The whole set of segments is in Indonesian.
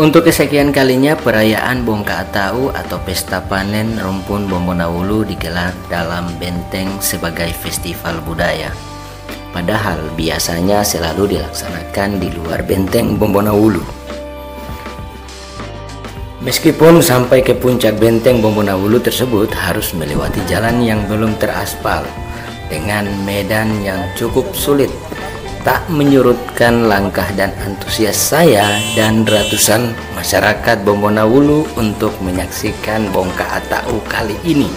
Untuk kesekian kalinya perayaan Bongka Atau atau Pesta Panen Rumpun Bombonawulu digelar dalam benteng sebagai festival budaya. Padahal biasanya selalu dilaksanakan di luar benteng Bombonawulu. Meskipun sampai ke puncak benteng Bombonawulu tersebut harus melewati jalan yang belum teraspal dengan medan yang cukup sulit, tak menyurutkan langkah dan antusias saya dan ratusan masyarakat Bombonawulu untuk menyaksikan Bongka Atau kali ini.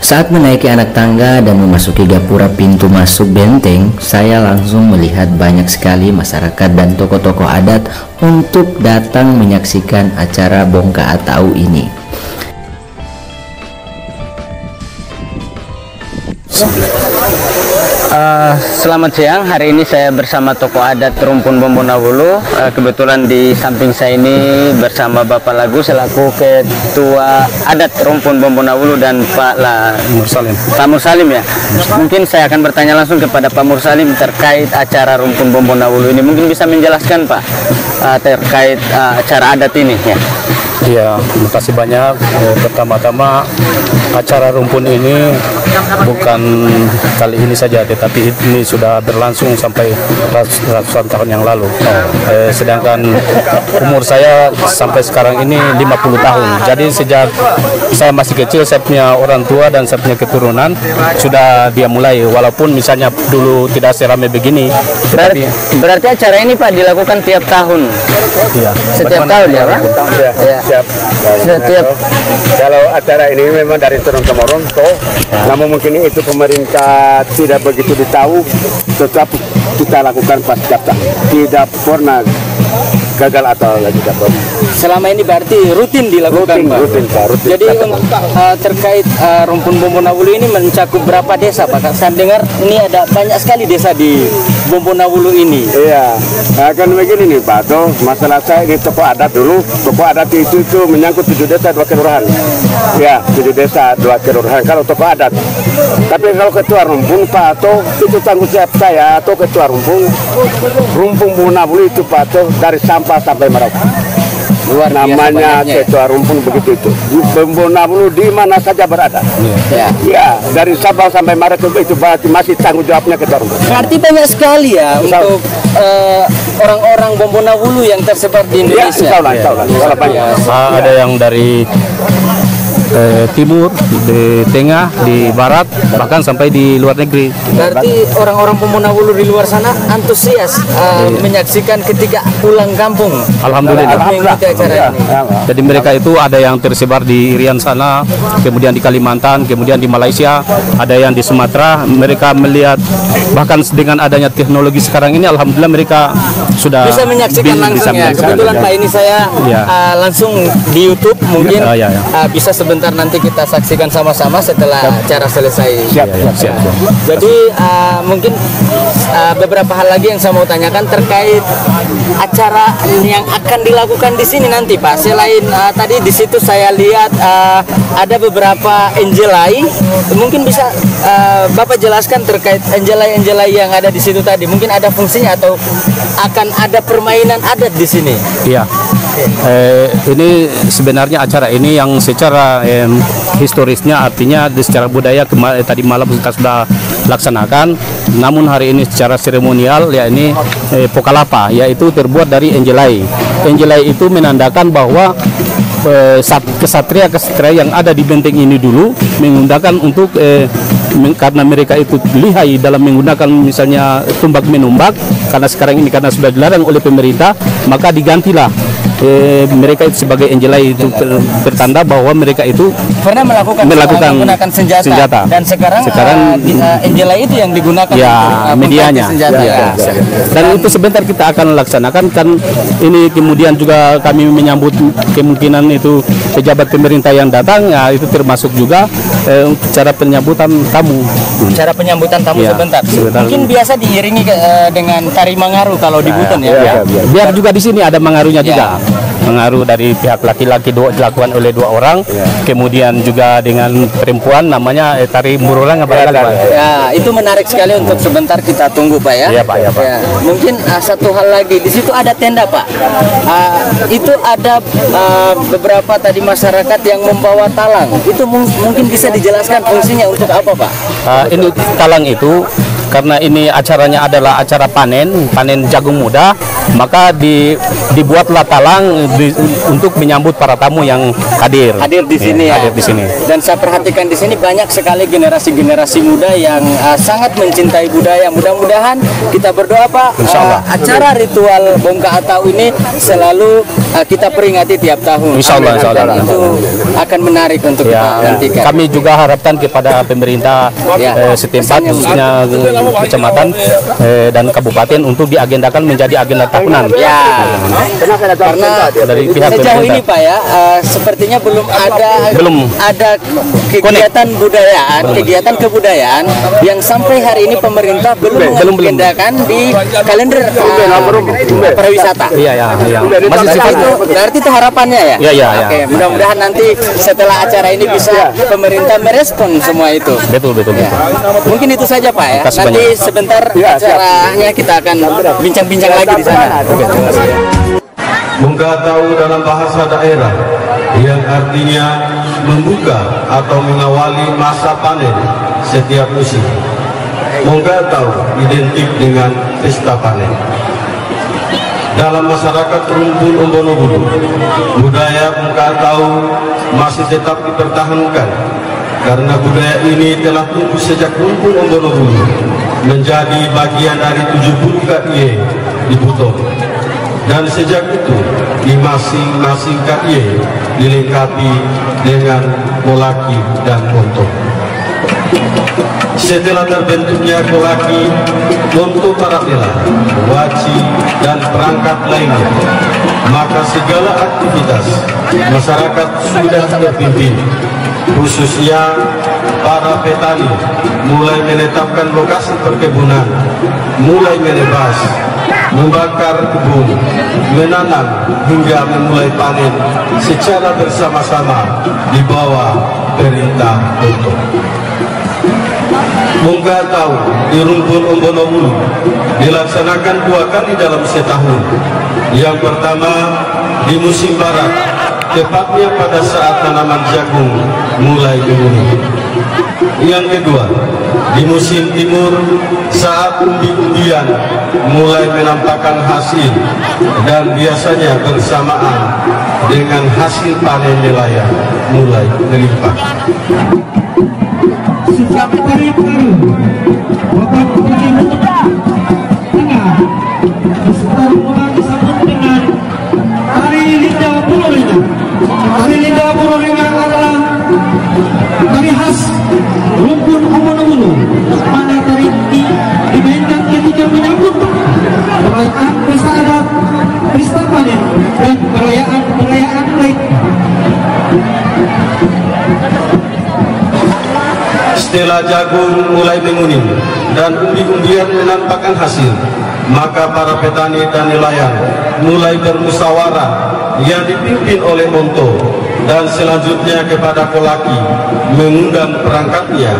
Saat menaiki anak tangga dan memasuki gapura pintu masuk benteng, saya langsung melihat banyak sekali masyarakat dan tokoh-tokoh adat untuk datang menyaksikan acara Bongka Atau ini. Selamat siang, hari ini saya bersama tokoh adat Rumpun Bombonawulu. Kebetulan di samping saya ini bersama Bapak Lagu selaku Ketua Adat Rumpun Bombonawulu dan Pak Mursalim ya. Mungkin saya akan bertanya langsung kepada Pak Mursalim terkait acara Rumpun Bombonawulu ini. Mungkin bisa menjelaskan Pak terkait acara adat ini ya. Iya, terima kasih banyak. Pertama-tama acara rumpun ini bukan kali ini saja, tetapi ini sudah berlangsung sampai ratusan tahun yang lalu. Sedangkan umur saya sampai sekarang ini 50 tahun. Jadi sejak saya masih kecil, saya punya orang tua dan saya punya keturunan sudah dia mulai. Walaupun misalnya dulu tidak seramai begini. Berarti acara ini Pak dilakukan tiap tahun? Iya. Setiap tahun ya Pak? Ya. Setiap kalau acara ini memang dari turun-temurun namun mungkin itu pemerintah tidak begitu ditahu, tetap kita lakukan pasca tidak pernah gagal atau lagi dapat. Selama ini berarti rutin dilakukan Pak? Rutin. Jadi terkait Rumpun Bombonawulu ini mencakup berapa desa Pak? Saya dengar ini ada banyak sekali desa di Bombonawulu ini. Iya, kan begini nih Pak, masalah saya di tokoh adat dulu, tokoh adat itu menyangkut 7 desa 2 kelurahan. Ya, 7 desa 2 kelurahan kalau tokoh adat. Tapi kalau ketua rumpun Pak itu tanggung jawab saya atau ketua rumpun Bombonawulu itu Pak dari sampah sampai Merauke. Namanya ketua rumpun begitu itu. Di Bombonawulu di mana saja berada. Ya, dari Sabang sampai Merauke itu berarti masih tanggung jawabnya ketua rumpun. Berarti banyak sekali ya untuk orang-orang Bombonawulu yang tersebar di Indonesia. Ada yang dari timur, di tengah, di barat, bahkan sampai di luar negeri. Berarti orang-orang Bombonawulu di luar sana antusias menyaksikan ketika pulang kampung. Alhamdulillah. Jadi mereka itu ada yang tersebar di Irian sana, kemudian di Kalimantan, kemudian di Malaysia, ada yang di Sumatera. Mereka melihat bahkan dengan adanya teknologi sekarang ini, alhamdulillah mereka sudah bisa menyaksikan langsung ya. Kebetulan Pak ini saya langsung di YouTube mungkin bisa sebentar nanti kita saksikan sama-sama setelah acara selesai. Siap. Jadi mungkin beberapa hal lagi yang saya mau tanyakan terkait acara yang akan dilakukan di sini nanti Pak. Selain tadi di situ saya lihat ada beberapa enjelai, mungkin bisa Bapak jelaskan terkait enjelai yang ada di situ tadi. Mungkin ada fungsinya atau akan ada permainan adat di sini? Iya. Ini sebenarnya acara ini yang secara historisnya, artinya secara budaya tadi malam kita sudah laksanakan, namun hari ini secara seremonial ya ini Pokalapa, yaitu terbuat dari enjelai. Enjelai itu menandakan bahwa kesatria yang ada di benteng ini dulu menggunakan untuk karena mereka itu lihai dalam menggunakan misalnya tumbak menumbak, karena sekarang ini karena sudah dilarang oleh pemerintah, maka digantilah mereka itu sebagai enjelai itu bertanda bahwa mereka itu pernah menggunakan senjata. Dan sekarang enjelai itu yang digunakan medianya. Dan itu sebentar kita akan laksanakan kan ini, kemudian juga kami menyambut kemungkinan itu pejabat pemerintah yang datang, itu termasuk juga cara penyambutan tamu. Cara penyambutan tamu sebentar. Mungkin biasa diiringi dengan tari mangaru kalau di Buton ya. Biar juga di sini ada mangarunya juga. pengaruh dari pihak laki-laki dilakukan oleh 2 orang, kemudian juga dengan perempuan namanya tari Mururang apa lagi, Pak? Ya, itu menarik sekali untuk sebentar kita tunggu, Pak ya. Iya, Pak, ya, Pak. Ya, mungkin satu hal lagi, di situ ada tenda, Pak. Itu ada beberapa tadi masyarakat yang membawa talang. Itu mungkin bisa dijelaskan fungsinya untuk apa, Pak? Ini talang itu karena ini acaranya adalah acara panen jagung muda, maka dibuatlah talang untuk menyambut para tamu yang hadir Di sini ya. Hadir di sini. Dan saya perhatikan di sini banyak sekali generasi-generasi muda yang sangat mencintai budaya. Mudah-mudahan kita berdoa, Pak, acara ritual Bongka Atau ini selalu kita peringati tiap tahun. Insyaallah, Dan itu akan menarik untuk kita nantikan. Kami juga harapkan kepada pemerintah setempat, khususnya kecamatan dan kabupaten, untuk diagendakan menjadi agenda tahunan. Ya, karena dari pihak sejauh pemerintah. ini, Pak ya, sepertinya belum ada kegiatan kegiatan kebudayaan yang sampai hari ini pemerintah belum mengagendakan di kalender pariwisata. Iya. Masih Itu berarti itu harapannya ya? Iya. Oke, mudah-mudahan nanti setelah acara ini bisa pemerintah merespon semua itu. Betul. Mungkin itu saja, Pak ya. Kasih Nanti banyak. sebentar acaranya kita akan bincang-bincang lagi di sana. Bongka Atau dalam bahasa daerah yang artinya membuka atau mengawali masa panen setiap musim. Bongka Atau identik dengan pesta panen. Dalam masyarakat Rumpun Umbonobulu, budaya Bongka Atau masih tetap dipertahankan karena budaya ini telah tumbuh sejak Rumpun Umbonobulu menjadi bagian dari 70 KIE di Buton. Dan sejak itu di masing-masing KIE dilengkapi dengan kolaki dan montok. Setelah terbentuknya kolaki, montok parapela, waci, dan perangkat lainnya, maka segala aktivitas masyarakat sudah terpimpin, khususnya para petani mulai menetapkan lokasi perkebunan, mulai menebas, membakar kebun, menanam hingga memulai panen secara bersama-sama di bawah perintah Bongko. Bongka Atau di Rumpun Umbonobulu dilaksanakan 2 kali dalam setahun. Yang pertama di musim barat, tepatnya pada saat tanaman jagung mulai menguning. Yang kedua di musim timur, saat umbi-umbian mulai menampakkan hasil dan biasanya bersamaan dengan hasil panen nelayan mulai melimpah. Tari Linda Purworejo adalah tari khas Rumpun Umbonobulu, mana tari ini dimainkan ketika menyambut perayaan pesta adat, pesta panen, dan perayaan lain. Setelah jagung mulai menguning dan umbi-umbian menampakkan hasil, maka para petani dan nelayan mulai bermusyawarah yang dipimpin oleh Monto, dan selanjutnya kepada kolaki mengundang perangkatnya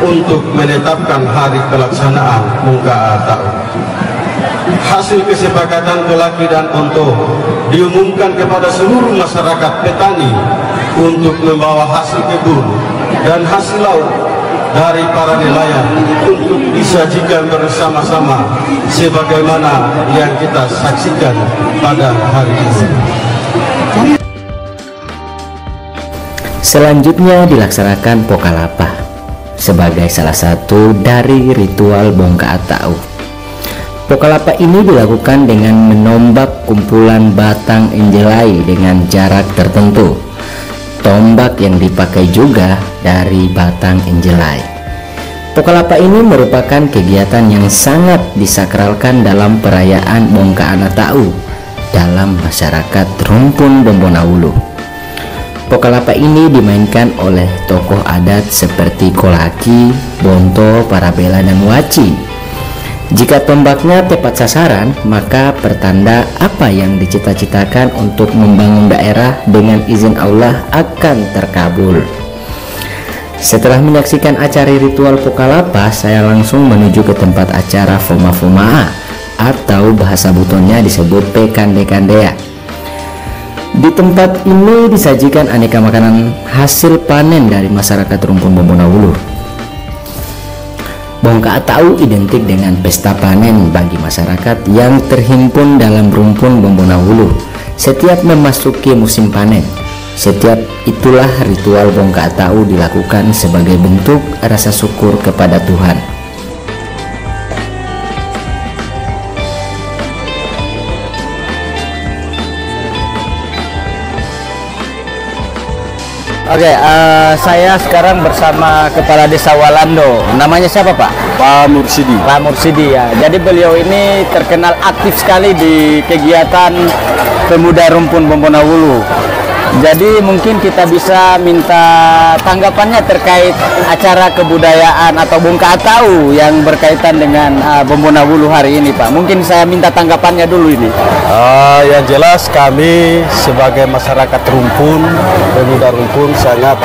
untuk menetapkan hari pelaksanaan Bongka Atau. Hasil kesepakatan kolaki dan Monto diumumkan kepada seluruh masyarakat petani untuk membawa hasil kebun dan hasil laut dari para nelayan untuk disajikan bersama-sama sebagaimana yang kita saksikan pada hari ini. Selanjutnya dilaksanakan Pokalapa sebagai salah satu dari ritual Bongka Atau. Pokalapa ini dilakukan dengan menombak kumpulan batang enjelai dengan jarak tertentu. Tombak yang dipakai juga dari batang enjelai. Pokalapa ini merupakan kegiatan yang sangat disakralkan dalam perayaan Bongka Atau dalam masyarakat Rumpun Bombonawulu. Pokalapa ini dimainkan oleh tokoh adat seperti kolaki, bonto, parabela, dan waci. Jika tombaknya tepat sasaran, maka pertanda apa yang dicita-citakan untuk membangun daerah dengan izin Allah akan terkabul. Setelah menyaksikan acara ritual Pukalapa, saya langsung menuju ke tempat acara Foma-Fomaa atau bahasa butonnya disebut Pekande-Kandea. Di tempat ini disajikan aneka makanan hasil panen dari masyarakat Rumpun Bombonawulu. Bongka Atau identik dengan pesta panen bagi masyarakat yang terhimpun dalam Rumpun Bombonawulu setiap memasuki musim panen. Setiap itulah ritual Bongka Atau dilakukan sebagai bentuk rasa syukur kepada Tuhan. Oke, saya sekarang bersama Kepala Desa Walando. Namanya siapa, Pak? Pak Mursidi. Pak Mursidi ya. Jadi beliau ini terkenal aktif sekali di kegiatan Pemuda Rumpun Bombonawulu. Jadi mungkin kita bisa minta tanggapannya terkait acara kebudayaan atau Bongka Atau yang berkaitan dengan Bombonawulu hari ini, Pak. Mungkin saya minta tanggapannya dulu ini. Yang jelas kami sebagai masyarakat Rumpun, pemuda Rumpun sangat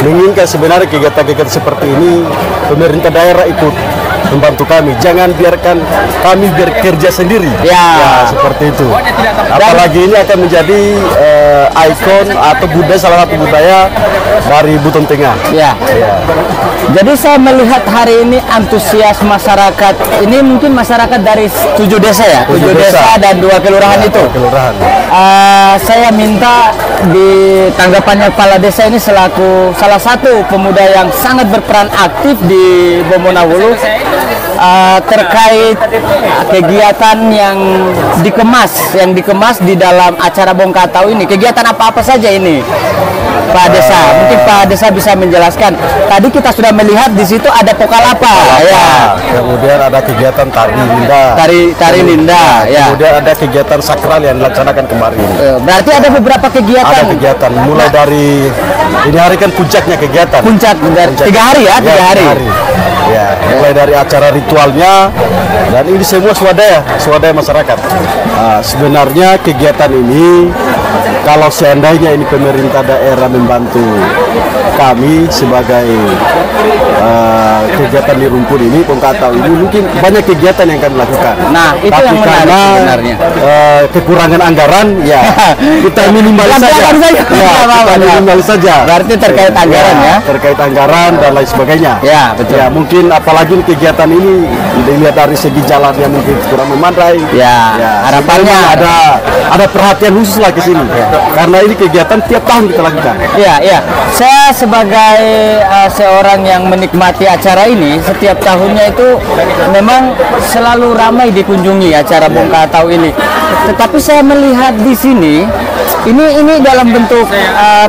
menginginkan sebenarnya kegiatan-kegiatan seperti ini pemerintah daerah ikut membantu kami. Jangan biarkan kami bekerja sendiri. Ya seperti itu. Apalagi ini akan menjadi ikon atau budaya, salah satu budaya dari Buton Tengah. Ya. Jadi saya melihat hari ini antusias masyarakat. Ini mungkin masyarakat dari 7 desa ya, 7 desa dan 2 kelurahan itu. Kelurahan. Saya minta di tanggapannya Kepala Desa ini selaku salah satu pemuda yang sangat berperan aktif di Bombonawulu terkait kegiatan yang dikemas di dalam acara Bongka Atau ini. Kegiatan apa-apa saja ini, Pak Desa? Mungkin Pak Desa bisa menjelaskan. Tadi kita sudah melihat di situ ada Pukalapa, ya. Kemudian ada kegiatan tari linda. Tari linda, ya. Kemudian ada kegiatan sakral yang dilaksanakan kemarin. Berarti ada beberapa kegiatan. Ada kegiatan mulai dari ini hari kan puncaknya kegiatan. Puncak dari 3 hari ya, 3 hari. Ya, mulai dari acara ritualnya dan ini semua swadaya masyarakat. Sebenarnya kegiatan ini kalau seandainya ini pemerintah daerah membantu kami sebagai kegiatan di Rumpun ini, Bongka Atau ini mungkin banyak kegiatan yang kami lakukan. Nah, itu tapi yang menarik karena sebenarnya. Kekurangan anggaran, ya kita minimal saja. Kita minimal saja. Berarti terkait anggaran ya? Terkait anggaran dan lain sebagainya. Ya, betul. Ya, mungkin apalagi kegiatan ini dilihat dari segi jalannya mungkin kurang memadai. Ya, harapannya ada perhatian khusus lah ke sini. Karena ini kegiatan tiap tahun kita lakukan. Iya. Saya sebagai seorang yang menikmati acara ini, setiap tahunnya itu memang selalu ramai dikunjungi acara Bongka Atau ini. Tetapi saya melihat di sini, ini dalam bentuk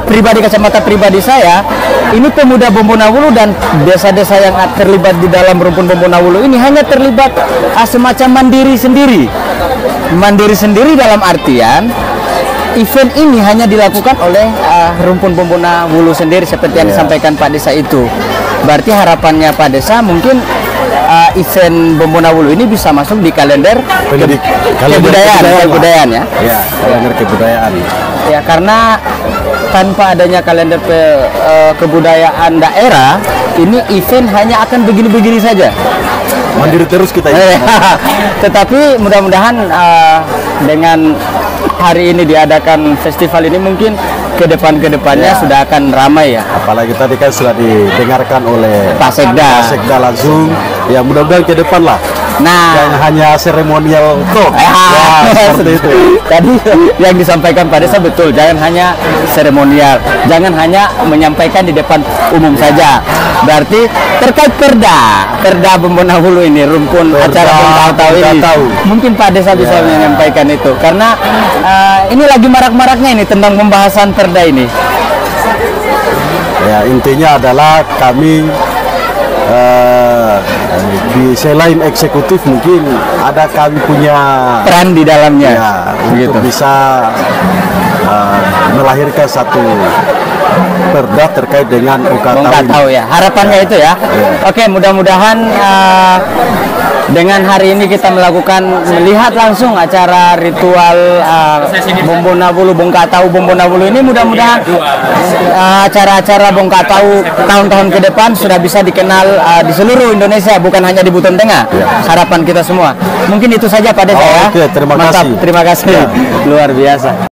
kacamata pribadi saya, ini pemuda Bombonawulu dan desa-desa yang terlibat di dalam Rumpun Bombonawulu ini hanya terlibat semacam mandiri sendiri dalam artian event ini hanya dilakukan oleh Rumpun Bombonawulu sendiri seperti yang disampaikan Pak Desa itu. Berarti harapannya Pak Desa mungkin event Bombonawulu ini bisa masuk di kalender kebudayaan ya. Ya, kalender kebudayaan. Ya, karena tanpa adanya kalender kebudayaan daerah, ini event hanya akan begini-begini saja. Mandiri terus kita ini. Tetapi mudah-mudahan dengan hari ini diadakan festival ini mungkin kedepannya sudah akan ramai ya. Apalagi tadi kan sudah didengarkan oleh Pak Sekda langsung. Ya mudah-mudahan ke depan lah. Nah, yang hanya seremonial toh. Seperti itu. Tadi yang disampaikan Pak Desa betul, jangan hanya seremonial, jangan hanya menyampaikan di depan umum saja. Berarti terkait perda Bombonawulu ini, Rumpun acara Bongka Atau ini, mungkin Pak Desa bisa menyampaikan itu, karena ini lagi marak-maraknya ini tentang pembahasan perda ini. Ya, intinya adalah kami di selain eksekutif mungkin ada kami punya peran di dalamnya, ya, untuk bisa melahirkan satu perda terkait dengan Bongkatau ya. Harapannya itu ya. Oke, mudah-mudahan dengan hari ini kita melihat langsung acara ritual Bombonawulu, Bongkatau Bombonawulu ini, mudah-mudahan acara-acara Bongkatau tahun-tahun ke depan sudah bisa dikenal di seluruh Indonesia, bukan hanya di Buton Tengah. Harapan kita semua. Mungkin itu saja Pak Desa ya. Oke, terima kasih. Mantap, terima kasih. Luar biasa.